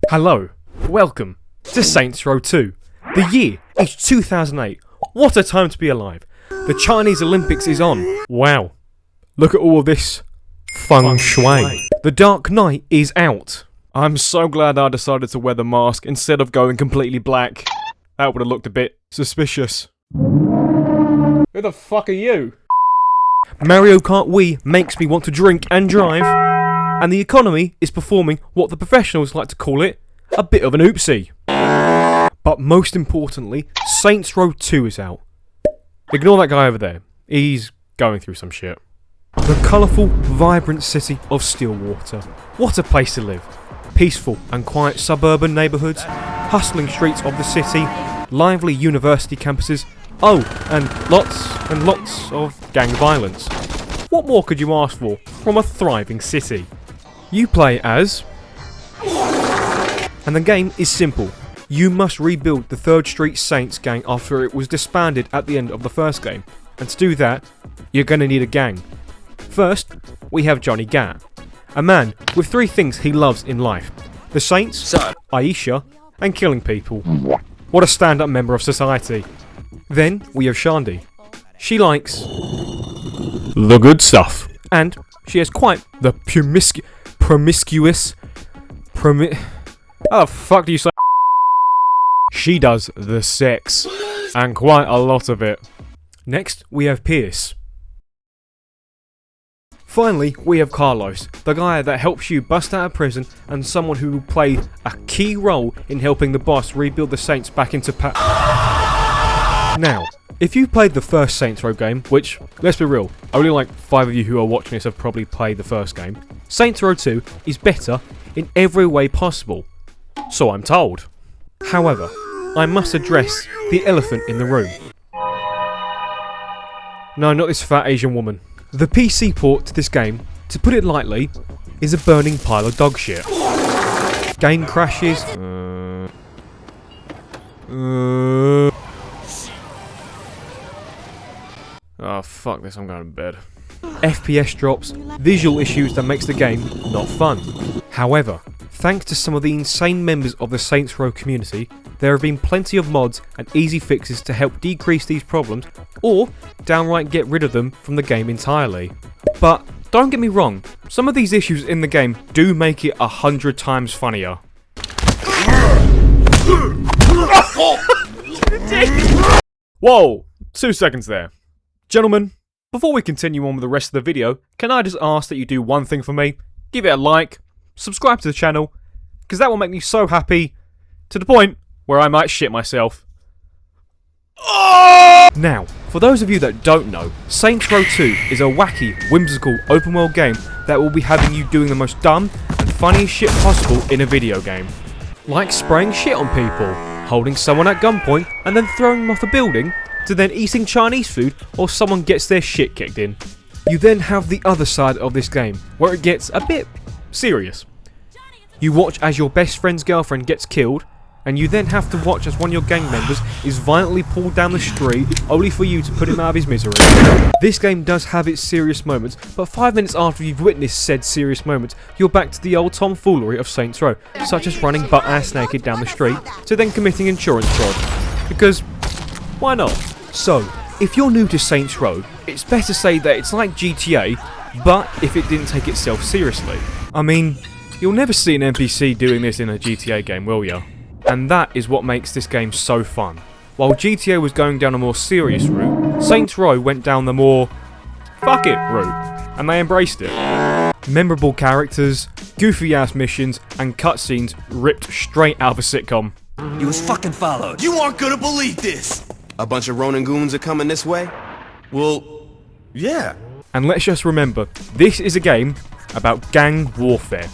Hello, welcome to Saints Row 2. The year is 2008. What a time to be alive. The Chinese Olympics is on. Wow. Look at all of this feng shui. The Dark Knight is out. I'm so glad I decided to wear the mask instead of going completely black. That would have looked a bit suspicious. Who the fuck are you? Mario Kart Wii makes me want to drink and drive. And the economy is performing what the professionals like to call it, a bit of an oopsie. But most importantly, Saints Row 2 is out. Ignore that guy over there. He's going through some shit. The colourful, vibrant city of Stillwater. What a place to live. Peaceful and quiet suburban neighbourhoods, hustling streets of the city, lively university campuses, and lots of gang violence. What more could you ask for from a thriving city? You play as... and the game is simple. You must rebuild the 3rd Street Saints gang after it was disbanded at the end of the first game. And to do that, you're going to need a gang. First, we have Johnny Gat, a man with 3 things he loves in life. The Saints, Aisha, and killing people. What a stand-up member of society. Then we have Shandy. She likes... the good stuff. And she has quite the promiscuous... how the fuck do you say... She does the sex. And quite a lot of it. Next, we have Pierce. Finally, we have Carlos, the guy that helps you bust out of prison and someone who will play a key role in helping the boss rebuild the Saints back into Now, if you played the first Saints Row game, which, let's be real, only like 5 of you who are watching this have probably played the first game, Saints Row 2 is better in every way possible. So I'm told. However, I must address the elephant in the room. No, not this fat Asian woman. The PC port to this game, to put it lightly, is a burning pile of dog shit. Game crashes. Oh fuck this, I'm going to bed. FPS drops, visual issues that makes the game not fun. However, thanks to some of the insane members of the Saints Row community, there have been plenty of mods and easy fixes to help decrease these problems, or downright get rid of them from the game entirely. But don't get me wrong, some of these issues in the game do make it 100 times funnier. Whoa, 2 seconds there. Gentlemen, before we continue on with the rest of the video, can I just ask that you do one thing for me? Give it a like, subscribe to the channel, because that will make me so happy, to the point where I might shit myself. Now, for those of you that don't know, Saints Row 2 is a wacky, whimsical, open world game that will be having you doing the most dumb and funniest shit possible in a video game. Like spraying shit on people, holding someone at gunpoint and then throwing them off a building, to then eating Chinese food or someone gets their shit kicked in. You then have the other side of this game, where it gets a bit serious. You watch as your best friend's girlfriend gets killed, and you then have to watch as one of your gang members is violently pulled down the street only for you to put him out of his misery. This game does have its serious moments, but 5 minutes after you've witnessed said serious moments, you're back to the old tomfoolery of Saints Row, such as running butt-ass naked down the street, to then committing insurance fraud. Because, why not? So, if you're new to Saints Row, it's better to say that it's like GTA, but if it didn't take itself seriously. I mean, you'll never see an NPC doing this in a GTA game, will ya? And that is what makes this game so fun. While GTA was going down a more serious route, Saints Row went down the more fuck it route, and they embraced it. Memorable characters, goofy ass missions, and cutscenes ripped straight out of a sitcom. He was fucking followed. You aren't gonna believe this! A bunch of Ronin goons are coming this way? Well, yeah. And let's just remember, this is a game about gang warfare,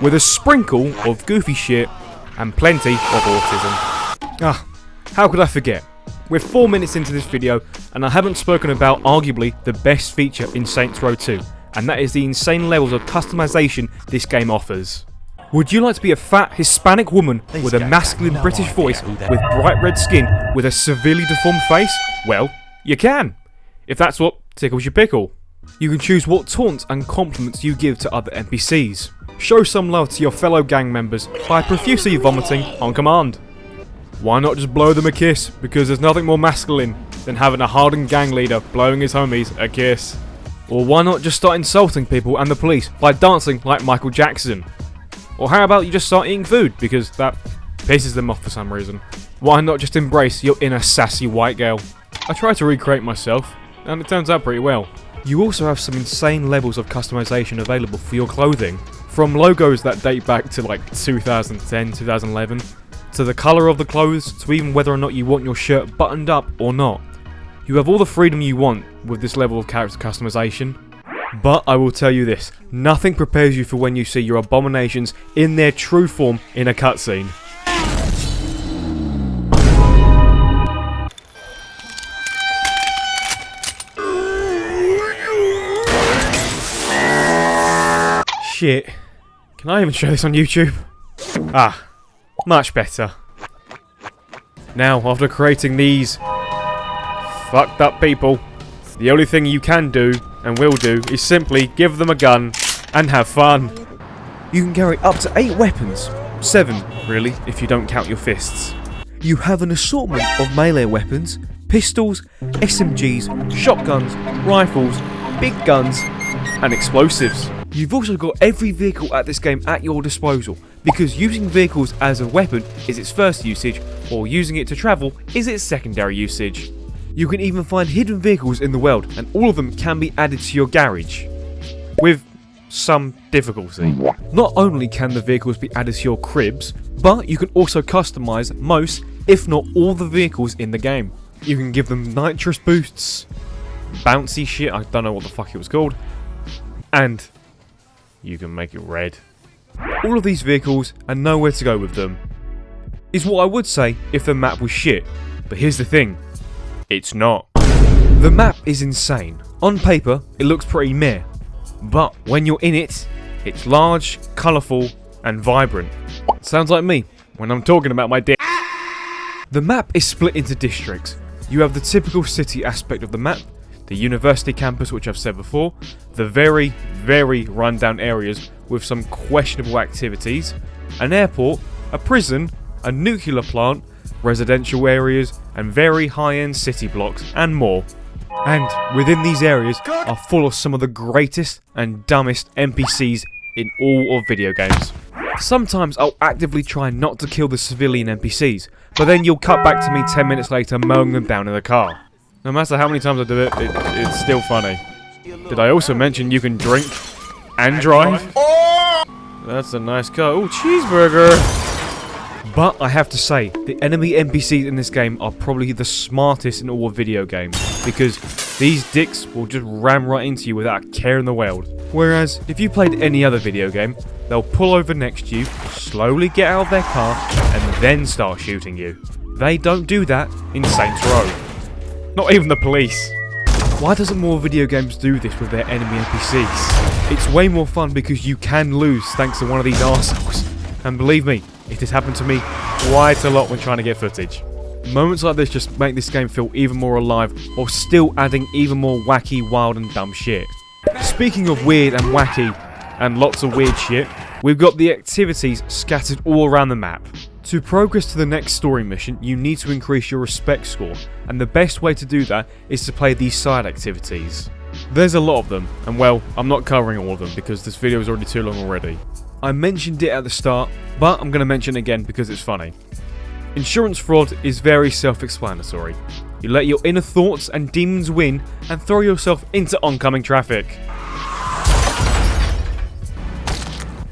with a sprinkle of goofy shit and plenty of autism. How could I forget? We're 4 minutes into this video, and I haven't spoken about arguably the best feature in Saints Row 2, and that is the insane levels of customization this game offers. Would you like to be a fat Hispanic woman with a masculine British voice, with bright red skin, with a severely deformed face? Well, you can, if that's what tickles your pickle. You can choose what taunts and compliments you give to other NPCs. Show some love to your fellow gang members by profusely vomiting on command. Why not just blow them a kiss? Because there's nothing more masculine than having a hardened gang leader blowing his homies a kiss. Or why not just start insulting people and the police by dancing like Michael Jackson? Or how about you just start eating food, because that pisses them off for some reason. Why not just embrace your inner sassy white girl? I tried to recreate myself, and it turns out pretty well. You also have some insane levels of customization available for your clothing. From logos that date back to like 2010, 2011, to the colour of the clothes, to even whether or not you want your shirt buttoned up or not. You have all the freedom you want with this level of character customization. But I will tell you this, nothing prepares you for when you see your abominations in their true form in a cutscene. Shit. Can I even show this on YouTube? Ah, much better. Now, after creating these fucked up people, the only thing you can do, and will do, is simply give them a gun and have fun. You can carry up to 8 weapons. 7, really, if you don't count your fists. You have an assortment of melee weapons, pistols, SMGs, shotguns, rifles, big guns, and explosives. You've also got every vehicle at this game at your disposal, because using vehicles as a weapon is its first usage, or using it to travel is its secondary usage. You can even find hidden vehicles in the world, and all of them can be added to your garage, with some difficulty. Not only can the vehicles be added to your cribs, but you can also customize most, if not all, the vehicles in the game. You can give them nitrous boosts, bouncy shit, I don't know what the fuck it was called, and you can make it red. All of these vehicles and nowhere to go with them is what I would say if the map was shit, but here's the thing, it's not. The map is insane. On paper, it looks pretty meh, but when you're in it, it's large, colourful, and vibrant. Sounds like me when I'm talking about my dick. The map is split into districts. You have the typical city aspect of the map, the university campus, which I've said before, the very, very rundown areas with some questionable activities, an airport, a prison, a nuclear plant, residential areas, and very high-end city blocks, and more. And within these areas are full of some of the greatest and dumbest NPCs in all of video games. Sometimes I'll actively try not to kill the civilian NPCs, but then you'll cut back to me 10 minutes later mowing them down in the car. No matter how many times I do it, it's still funny. Did I also mention you can drink and drive? That's a nice car. Oh, cheeseburger! But I have to say, the enemy NPCs in this game are probably the smartest in all of video games, because these dicks will just ram right into you without a care in the world. Whereas, if you played any other video game, they'll pull over next to you, slowly get out of their car, and then start shooting you. They don't do that in Saints Row. Not even the police. Why doesn't more video games do this with their enemy NPCs? It's way more fun because you can lose thanks to one of these arseholes. And believe me, it has happened to me quite a lot when trying to get footage. Moments like this just make this game feel even more alive, while still adding even more wacky, wild and dumb shit. Speaking of weird and wacky, and lots of weird shit, we've got the activities scattered all around the map. To progress to the next story mission, you need to increase your respect score, and the best way to do that is to play these side activities. There's a lot of them, and well, I'm not covering all of them because this video is already too long already. I mentioned it at the start, but I'm going to mention it again because it's funny. Insurance fraud is very self-explanatory. You let your inner thoughts and demons win and throw yourself into oncoming traffic.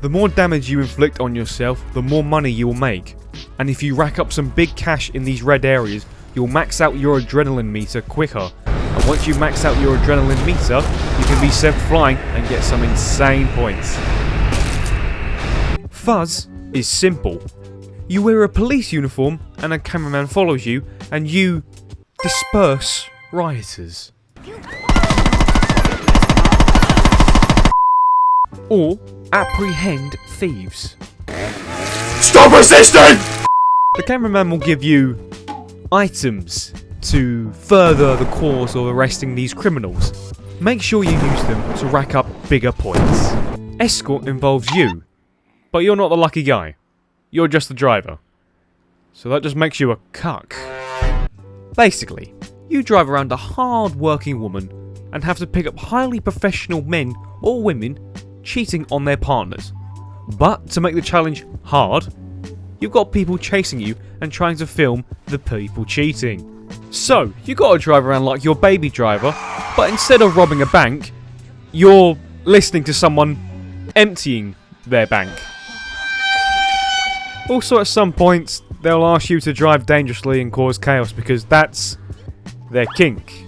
The more damage you inflict on yourself, the more money you will make. And if you rack up some big cash in these red areas, you'll max out your adrenaline meter quicker. And once you max out your adrenaline meter, you can be sent flying and get some insane points. Fuzz is simple. You wear a police uniform and a cameraman follows you, and you disperse rioters. Or apprehend thieves. Stop resisting! The cameraman will give you items to further the cause of arresting these criminals. Make sure you use them to rack up bigger points. Escort involves you. But you're not the lucky guy. You're just the driver. So that just makes you a cuck. Basically, you drive around a hard-working woman and have to pick up highly professional men or women cheating on their partners. But to make the challenge hard, you've got people chasing you and trying to film the people cheating. So, you gotta drive around like your baby driver, but instead of robbing a bank, you're listening to someone emptying their bank. Also, at some points, they'll ask you to drive dangerously and cause chaos because that's their kink.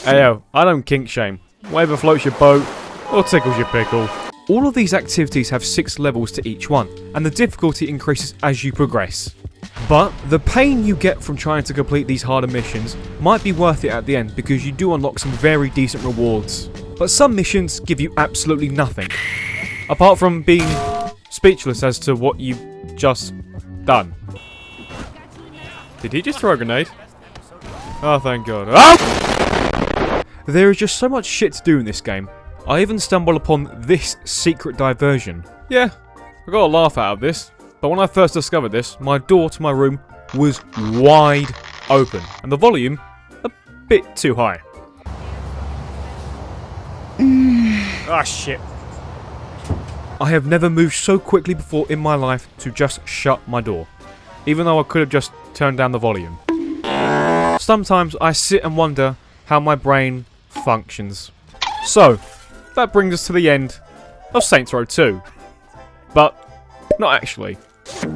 Ayo, I don't kink shame. Whatever floats your boat or tickles your pickle. All of these activities have 6 levels to each one, and the difficulty increases as you progress. But the pain you get from trying to complete these harder missions might be worth it at the end because you do unlock some very decent rewards. But some missions give you absolutely nothing, apart from being speechless as to what you've just done. Did he just throw a grenade? Oh, thank God. Oh! There is just so much shit to do in this game. I even stumbled upon this secret diversion. Yeah, I got a laugh out of this. But when I first discovered this, my door to my room was wide open, and the volume a bit too high. Ah, shit. I have never moved so quickly before in my life to just shut my door, even though I could have just turned down the volume. Sometimes I sit and wonder how my brain functions. So, that brings us to the end of Saints Row 2. But, not actually.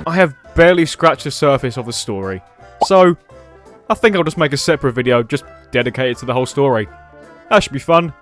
I have barely scratched the surface of the story, so I think I'll just make a separate video just dedicated to the whole story. That should be fun.